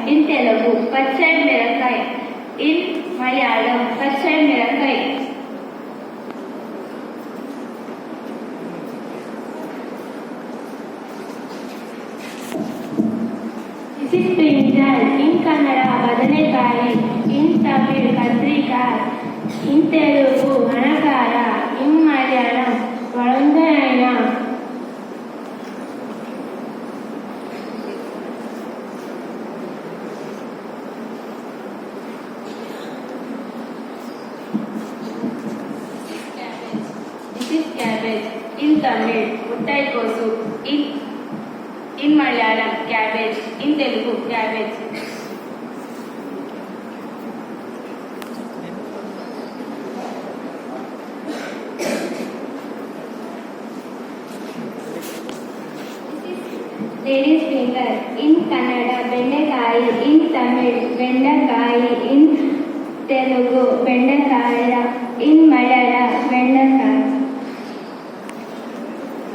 in Telugu, Pachai Mirakai. In Malayalam, Pachai Mirakai. This is brinjal. In Kannada, Badanekai. In Tamil, Kadrikai. In Telugu, Anakara. In Malayalam, Valangayana. This is cabbage. In Tamil, Uttai Kosu. In Malayalam, cabbage. In Telugu, cabbage. Lady's finger. In Kannada, Bendekai. In Tamil, Bendekai. In Telugu, Bendekaya. In Malayalam, Benda